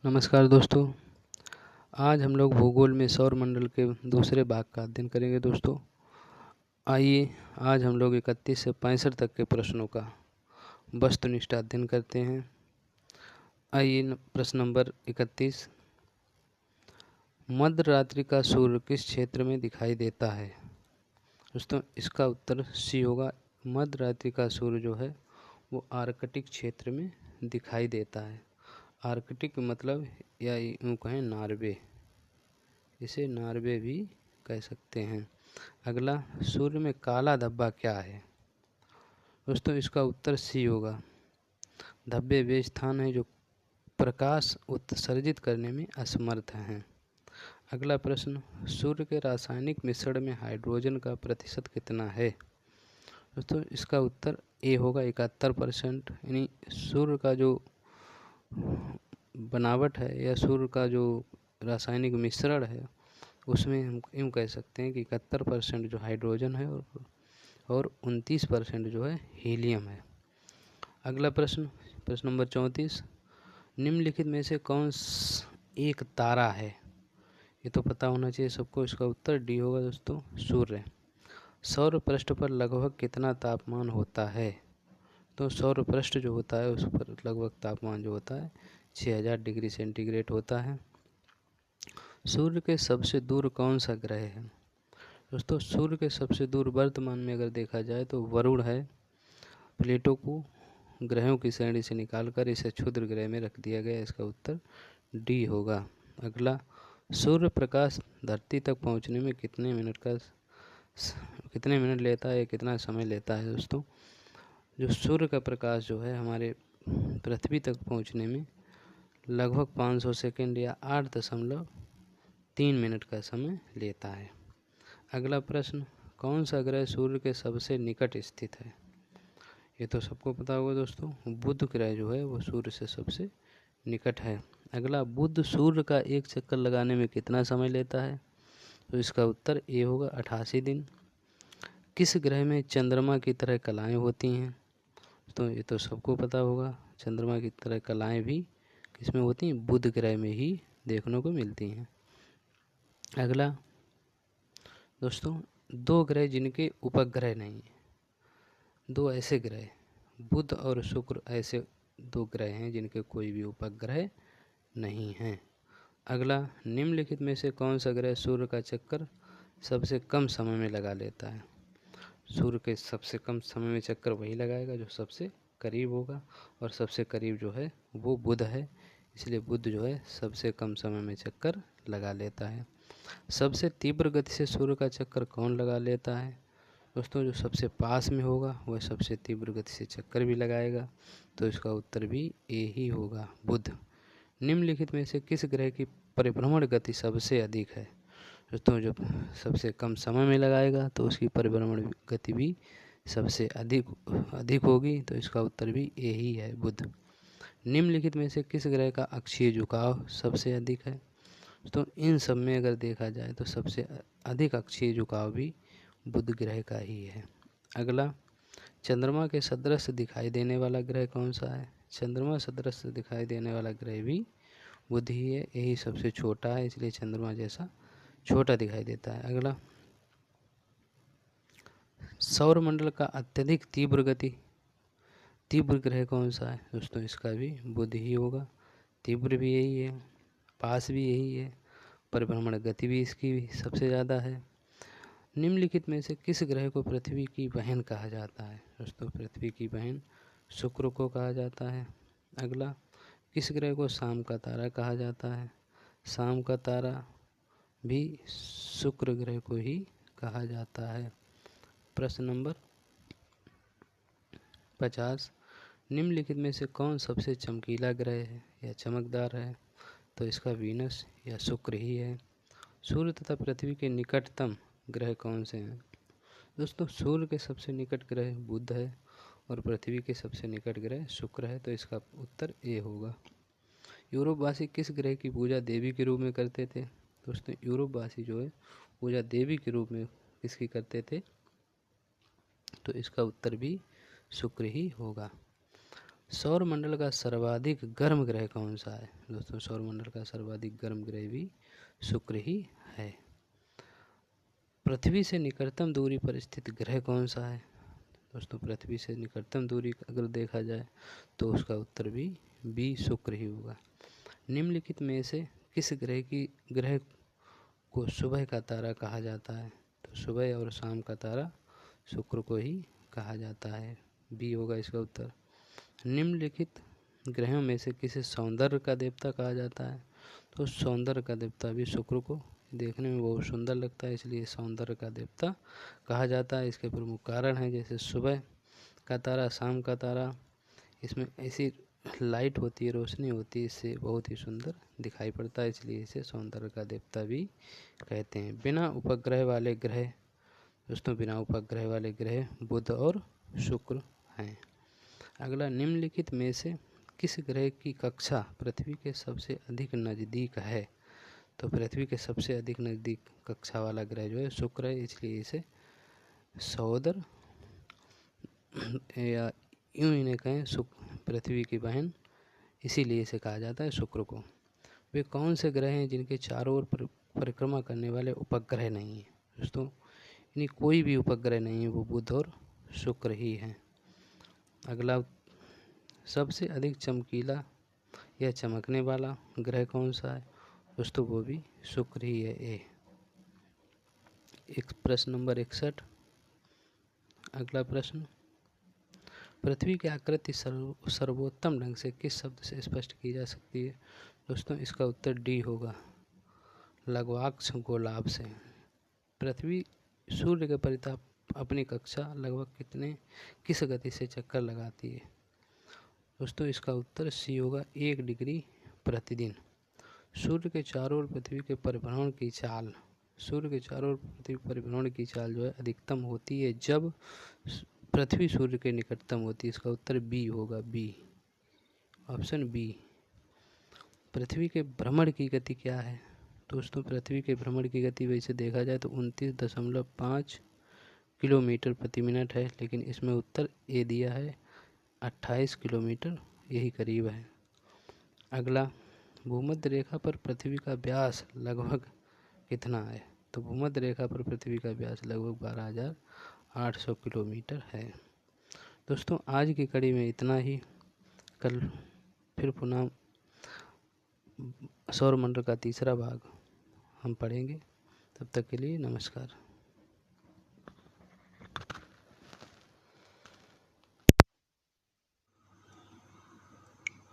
नमस्कार दोस्तों। आज हम लोग भूगोल में सौर मंडल के दूसरे भाग का अध्ययन करेंगे दोस्तों। आइए आज हम लोग 31 से 65 तक के प्रश्नों का वस्तुनिष्ठ अध्ययन करते हैं। आइए प्रश्न नंबर 31। मध्य रात्रि का सूर्य किस क्षेत्र में दिखाई देता है? दोस्तों इसका उत्तर सी होगा। मध्य रात्रि का सूर्य जो है वो आर्कटिक क्षेत्र में दिखाई देता है। आर्कटिक मतलब या यूँ कहें नॉर्वे, इसे नॉर्वे भी कह सकते हैं। अगला, सूर्य में काला धब्बा क्या है? दोस्तों इसका उत्तर सी होगा। धब्बे वे स्थान हैं जो प्रकाश उत्सर्जित करने में असमर्थ हैं। अगला प्रश्न, सूर्य के रासायनिक मिश्रण में हाइड्रोजन का प्रतिशत कितना है? दोस्तों इसका उत्तर ए होगा 71%। यानी सूर्य का जो बनावट है या सूर्य का जो रासायनिक मिश्रण है उसमें हम यूँ कह सकते हैं कि 71% जो हाइड्रोजन है और 29% जो है हीलियम है। अगला प्रश्न, प्रश्न नंबर 34। निम्नलिखित में से कौन एक तारा है? ये तो पता होना चाहिए सबको। इसका उत्तर डी होगा दोस्तों, सूर्य। सौर पृष्ठ पर लगभग कितना तापमान होता है? तो सौर पृष्ठ जो होता है उस पर लगभग तापमान जो होता है 6000 डिग्री सेंटीग्रेड होता है। सूर्य के सबसे दूर कौन सा ग्रह है? दोस्तों सूर्य के सबसे दूर वर्तमान में अगर देखा जाए तो वरुण है। प्लेटो को ग्रहों की श्रेणी से निकालकर इसे क्षुद्र ग्रह में रख दिया गया। इसका उत्तर डी होगा। अगला, सूर्य प्रकाश धरती तक पहुंचने में कितने मिनट लेता है, कितना समय लेता है? दोस्तों जो सूर्य का प्रकाश जो है हमारे पृथ्वी तक पहुंचने में लगभग 500 सेकेंड या 8.3 मिनट का समय लेता है। अगला प्रश्न, कौन सा ग्रह सूर्य के सबसे निकट स्थित है? ये तो सबको पता होगा दोस्तों, बुध ग्रह जो है वो सूर्य से सबसे निकट है। अगला, बुध सूर्य का एक चक्कर लगाने में कितना समय लेता है? तो इसका उत्तर ए होगा 88 दिन। किस ग्रह में चंद्रमा की तरह कलाएं होती हैं? तो ये तो सबको पता होगा, चंद्रमा की तरह कलाएं भी किसमें होती हैं? बुध ग्रह में ही देखने को मिलती हैं। अगला दोस्तों, दो ग्रह जिनके उपग्रह नहीं है, दो ऐसे ग्रह, बुध और शुक्र ऐसे दो ग्रह हैं जिनके कोई भी उपग्रह नहीं हैं। अगला, निम्नलिखित में से कौन सा ग्रह सूर्य का चक्कर सबसे कम समय में लगा लेता है? सूर्य के सबसे कम समय में चक्कर वही लगाएगा जो सबसे करीब होगा, और सबसे करीब जो है वो बुध है। इसलिए बुध जो है सबसे कम समय में चक्कर लगा लेता है। सबसे तीव्र गति से सूर्य का चक्कर कौन लगा लेता है? दोस्तों जो सबसे पास में होगा वह सबसे तीव्र गति से चक्कर भी लगाएगा। तो इसका उत्तर भी ए ही होगा, बुध। निम्नलिखित में से किस ग्रह की परिभ्रमण गति सबसे अधिक है? दोस्तों जो सबसे कम समय में लगाएगा तो उसकी परिभ्रमण गति भी सबसे अधिक होगी। तो इसका उत्तर भी ए ही है, बुध। निम्नलिखित में से किस ग्रह का अक्षीय झुकाव सबसे अधिक है? तो इन सब में अगर देखा जाए तो सबसे अधिक अक्षीय झुकाव भी बुध ग्रह का ही है। अगला, चंद्रमा के सदृश दिखाई देने वाला ग्रह कौन सा है? चंद्रमा सदृश दिखाई देने वाला ग्रह भी बुध ही है। यही सबसे छोटा है, इसलिए चंद्रमा जैसा छोटा दिखाई देता है। अगला, सौरमंडल का अत्यधिक तीव्र ग्रह कौन सा है? दोस्तों इसका भी बुध ही होगा। तीव्र भी यही है, पास भी यही है, परिभ्रमण गति भी इसकी सबसे ज़्यादा है। निम्नलिखित में से किस ग्रह को पृथ्वी की बहन कहा जाता है? दोस्तों पृथ्वी की बहन शुक्र को कहा जाता है। अगला, किस ग्रह को शाम का तारा कहा जाता है? शाम का तारा भी शुक्र ग्रह को ही कहा जाता है। प्रश्न नंबर 50। निम्नलिखित में से कौन सबसे चमकीला ग्रह है या चमकदार है? तो इसका वीनस या शुक्र ही है। सूर्य तथा पृथ्वी के निकटतम ग्रह कौन से हैं? दोस्तों सूर्य के सबसे निकट ग्रह बुध है और पृथ्वी के सबसे निकट ग्रह शुक्र है। तो इसका उत्तर ए होगा। यूरोपवासी किस ग्रह की पूजा देवी के रूप में करते थे? दोस्तों यूरोपवासी जो है पूजा देवी के रूप में किसकी करते थे? तो इसका उत्तर भी शुक्र ही होगा। सौरमंडल का सर्वाधिक गर्म ग्रह कौन सा है? दोस्तों सौरमंडल का सर्वाधिक गर्म ग्रह भी शुक्र ही है। पृथ्वी से निकटतम दूरी पर स्थित ग्रह कौन सा है? दोस्तों पृथ्वी से निकटतम दूरी अगर देखा जाए तो उसका उत्तर भी बी शुक्र ही होगा। निम्नलिखित में से किस ग्रह को सुबह का तारा कहा जाता है? तो सुबह और शाम का तारा शुक्र को ही कहा जाता है, बी होगा इसका उत्तर। निम्नलिखित ग्रहों में से किसे सौंदर्य का देवता कहा जाता है? तो सौंदर्य का देवता भी शुक्र को देखने में बहुत सुंदर लगता है, इसलिए सौंदर्य का देवता कहा जाता है। इसके प्रमुख कारण हैं जैसे सुबह का तारा, शाम का तारा, इसमें ऐसी लाइट होती है, रोशनी होती है, इससे बहुत ही सुंदर दिखाई पड़ता है, इसलिए इसे सौंदर्य का देवता भी कहते हैं। बिना उपग्रह वाले ग्रह, दोस्तों बिना उपग्रह वाले ग्रह बुध और शुक्र हैं। अगला, निम्नलिखित में से किस ग्रह की कक्षा पृथ्वी के सबसे अधिक नज़दीक है? तो पृथ्वी के सबसे अधिक नज़दीक कक्षा वाला ग्रह जो है शुक्र है, इसलिए इसे सहोदर या यूँ इन्हें कहें पृथ्वी की बहन, इसीलिए इसे कहा जाता है शुक्र को। वे कौन से ग्रह हैं जिनके चारों ओर परिक्रमा करने वाले उपग्रह नहीं हैं? दोस्तों इन्हीं कोई भी उपग्रह नहीं है, वो बुध और शुक्र ही हैं। अगला, सबसे अधिक चमकीला या चमकने वाला ग्रह कौन सा है? दोस्तों वो भी शुक्र ही है, ए। एक प्रश्न नंबर 61। अगला प्रश्न, पृथ्वी की आकृति सर्वोत्तम ढंग से किस शब्द से स्पष्ट की जा सकती है? दोस्तों इसका उत्तर डी होगा, लघ्वाक्ष गोलाभ से। पृथ्वी सूर्य के परिताप अपनी कक्षा लगभग किस गति से चक्कर लगाती है? दोस्तों इसका उत्तर सी होगा, 1 डिग्री प्रतिदिन। सूर्य के चारों ओर पृथ्वी के परिभ्रमण की चाल, सूर्य के चारों ओर पृथ्वी परिभ्रमण की चाल जो है अधिकतम होती है जब पृथ्वी सूर्य के निकटतम होती है। इसका उत्तर बी होगा, बी, ऑप्शन बी। पृथ्वी के भ्रमण की गति क्या है? दोस्तों पृथ्वी के भ्रमण की गति वैसे देखा जाए तो 29.5 किलोमीटर प्रति मिनट है, लेकिन इसमें उत्तर ए दिया है 28 किलोमीटर, यही करीब है। अगला, भूमध्य रेखा पर पृथ्वी का व्यास लगभग कितना है? तो भूमध्य रेखा पर पृथ्वी का व्यास लगभग 12,800 किलोमीटर है। दोस्तों आज की कड़ी में इतना ही। कल फिर पुनः सौरमंडल का तीसरा भाग हम पढ़ेंगे। तब तक के लिए नमस्कार।